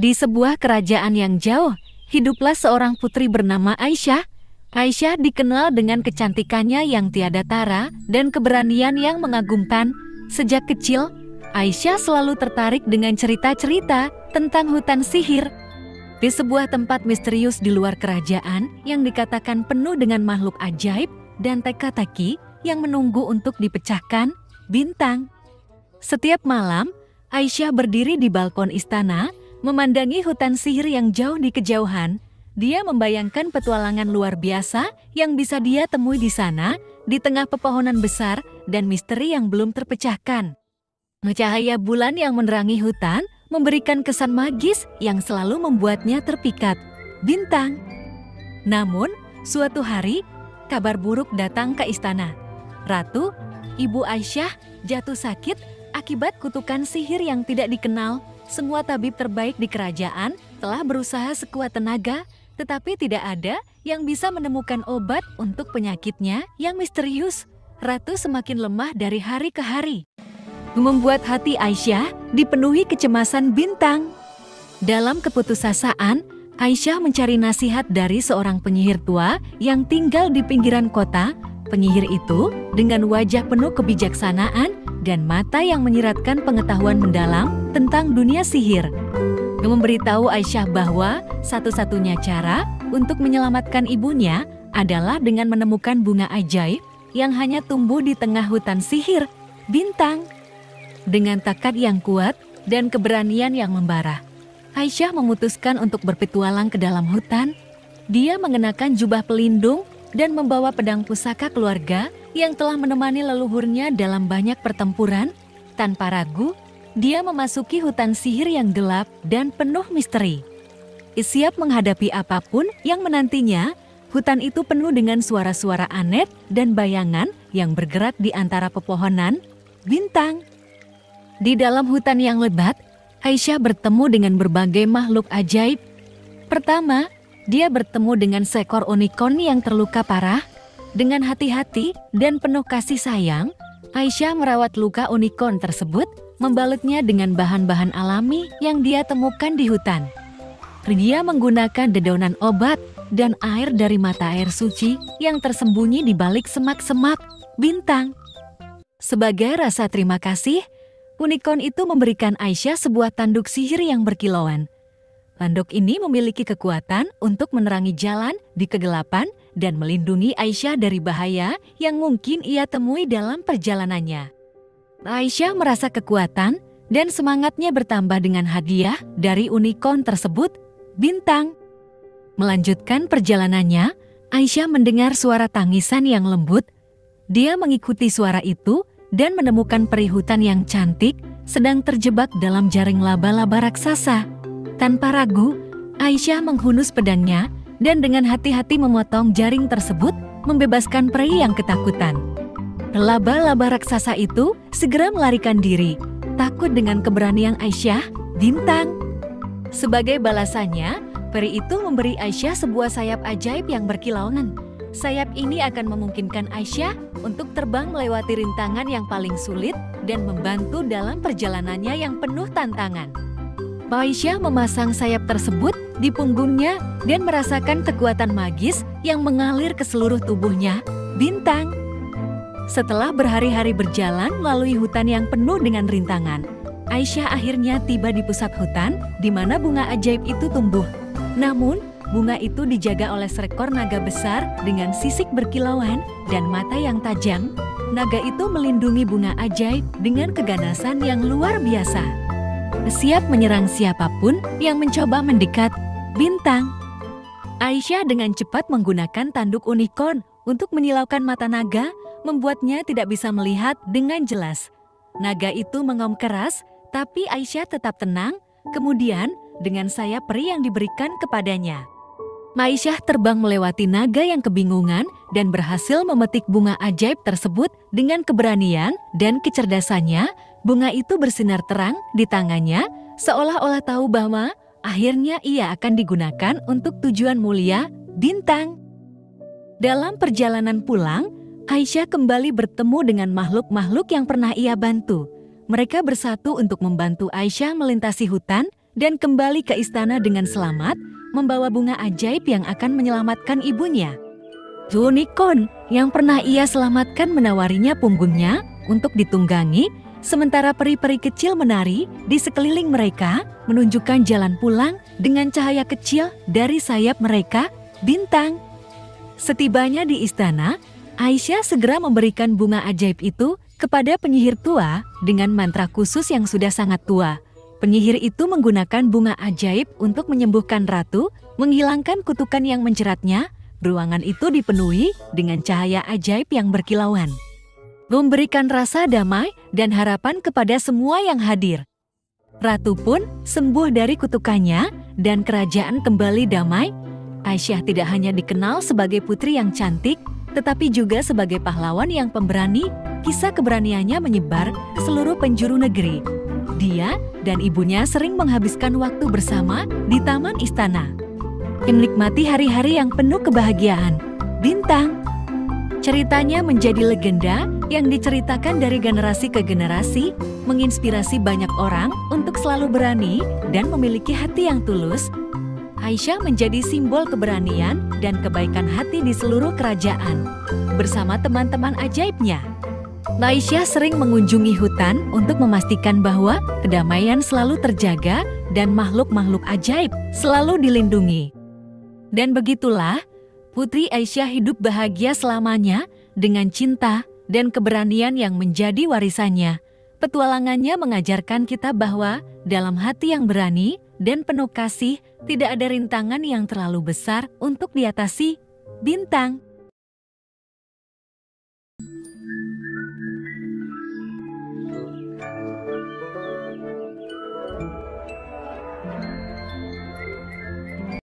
Di sebuah kerajaan yang jauh, hiduplah seorang putri bernama Aisyah. Aisyah dikenal dengan kecantikannya yang tiada tara dan keberanian yang mengagumkan. Sejak kecil, Aisyah selalu tertarik dengan cerita-cerita tentang hutan sihir. Di sebuah tempat misterius di luar kerajaan yang dikatakan penuh dengan makhluk ajaib dan teka-teki yang menunggu untuk dipecahkan, bintang. Setiap malam, Aisyah berdiri di balkon istana, memandangi hutan sihir yang jauh di kejauhan. Dia membayangkan petualangan luar biasa yang bisa dia temui di sana, di tengah pepohonan besar dan misteri yang belum terpecahkan. Cahaya bulan yang menerangi hutan memberikan kesan magis yang selalu membuatnya terpikat, bintang. Namun, suatu hari, kabar buruk datang ke istana. Ratu, Ibu Aisyah, jatuh sakit akibat kutukan sihir yang tidak dikenal. Semua tabib terbaik di kerajaan telah berusaha sekuat tenaga, tetapi tidak ada yang bisa menemukan obat untuk penyakitnya yang misterius. Ratu semakin lemah dari hari ke hari, membuat hati Aisyah dipenuhi kecemasan, bintang. Dalam keputusasaan, Aisyah mencari nasihat dari seorang penyihir tua yang tinggal di pinggiran kota. Penyihir itu dengan wajah penuh kebijaksanaan dan mata yang menyiratkan pengetahuan mendalam tentang dunia sihir, memberitahu Aisyah bahwa satu-satunya cara untuk menyelamatkan ibunya adalah dengan menemukan bunga ajaib yang hanya tumbuh di tengah hutan sihir, bintang. Dengan tekad yang kuat dan keberanian yang membara, Aisyah memutuskan untuk berpetualang ke dalam hutan. Dia mengenakan jubah pelindung dan membawa pedang pusaka keluarga yang telah menemani leluhurnya dalam banyak pertempuran. Tanpa ragu, dia memasuki hutan sihir yang gelap dan penuh misteri. Siap menghadapi apapun yang menantinya, hutan itu penuh dengan suara-suara aneh dan bayangan yang bergerak di antara pepohonan, bintang. Di dalam hutan yang lebat, Aisyah bertemu dengan berbagai makhluk ajaib. Pertama, dia bertemu dengan seekor unicorn yang terluka parah. Dengan hati-hati dan penuh kasih sayang, Aisyah merawat luka unicorn tersebut, membalutnya dengan bahan-bahan alami yang dia temukan di hutan. Dia menggunakan dedaunan obat dan air dari mata air suci yang tersembunyi di balik semak-semak, bintang. Sebagai rasa terima kasih, unicorn itu memberikan Aisyah sebuah tanduk sihir yang berkilauan. Tanduk ini memiliki kekuatan untuk menerangi jalan di kegelapan dan melindungi Aisyah dari bahaya yang mungkin ia temui dalam perjalanannya. Aisyah merasa kekuatan dan semangatnya bertambah dengan hadiah dari unicorn tersebut, bintang. Melanjutkan perjalanannya, Aisyah mendengar suara tangisan yang lembut. Dia mengikuti suara itu dan menemukan peri hutan yang cantik sedang terjebak dalam jaring laba-laba raksasa. Tanpa ragu, Aisyah menghunus pedangnya dan dengan hati-hati memotong jaring tersebut, membebaskan peri yang ketakutan. Laba-laba raksasa itu segera melarikan diri, takut dengan keberanian Aisyah, bintang. Sebagai balasannya, peri itu memberi Aisyah sebuah sayap ajaib yang berkilauan. Sayap ini akan memungkinkan Aisyah untuk terbang melewati rintangan yang paling sulit dan membantu dalam perjalanannya yang penuh tantangan. Aisyah memasang sayap tersebut di punggungnya dan merasakan kekuatan magis yang mengalir ke seluruh tubuhnya, bintang. Setelah berhari-hari berjalan melalui hutan yang penuh dengan rintangan, Aisyah akhirnya tiba di pusat hutan di mana bunga ajaib itu tumbuh. Namun, bunga itu dijaga oleh seekor naga besar dengan sisik berkilauan dan mata yang tajam. Naga itu melindungi bunga ajaib dengan keganasan yang luar biasa. Siap menyerang siapapun yang mencoba mendekat, bintang. Aisyah dengan cepat menggunakan tanduk unicorn untuk menyilaukan mata naga, membuatnya tidak bisa melihat dengan jelas. Naga itu mengaum keras, tapi Aisyah tetap tenang. Kemudian, dengan sayap peri yang diberikan kepadanya, Aisyah terbang melewati naga yang kebingungan dan berhasil memetik bunga ajaib tersebut dengan keberanian dan kecerdasannya. Bunga itu bersinar terang di tangannya, seolah-olah tahu bahwa akhirnya ia akan digunakan untuk tujuan mulia, bintang. Dalam perjalanan pulang, Aisyah kembali bertemu dengan makhluk-makhluk yang pernah ia bantu. Mereka bersatu untuk membantu Aisyah melintasi hutan dan kembali ke istana dengan selamat, membawa bunga ajaib yang akan menyelamatkan ibunya. Unicorn yang pernah ia selamatkan menawarinya punggungnya untuk ditunggangi, sementara peri-peri kecil menari di sekeliling mereka, menunjukkan jalan pulang dengan cahaya kecil dari sayap mereka, bintang. Setibanya di istana, Aisyah segera memberikan bunga ajaib itu kepada penyihir tua dengan mantra khusus yang sudah sangat tua. Penyihir itu menggunakan bunga ajaib untuk menyembuhkan ratu, menghilangkan kutukan yang menjeratnya. Ruangan itu dipenuhi dengan cahaya ajaib yang berkilauan, memberikan rasa damai dan harapan kepada semua yang hadir. Ratu pun sembuh dari kutukannya dan kerajaan kembali damai. Aisyah tidak hanya dikenal sebagai putri yang cantik, tetapi juga sebagai pahlawan yang pemberani. Kisah keberaniannya menyebar ke seluruh penjuru negeri. Dia dan ibunya sering menghabiskan waktu bersama di taman istana, menikmati hari-hari yang penuh kebahagiaan. Bintang. Ceritanya menjadi legenda yang diceritakan dari generasi ke generasi, menginspirasi banyak orang untuk selalu berani dan memiliki hati yang tulus. Aisyah menjadi simbol keberanian dan kebaikan hati di seluruh kerajaan. Bersama teman-teman ajaibnya, Aisyah sering mengunjungi hutan untuk memastikan bahwa kedamaian selalu terjaga dan makhluk-makhluk ajaib selalu dilindungi. Dan begitulah, Putri Aisyah hidup bahagia selamanya dengan cinta dan keberanian yang menjadi warisannya. Petualangannya mengajarkan kita bahwa dalam hati yang berani dan penuh kasih, tidak ada rintangan yang terlalu besar untuk diatasi. Bintang.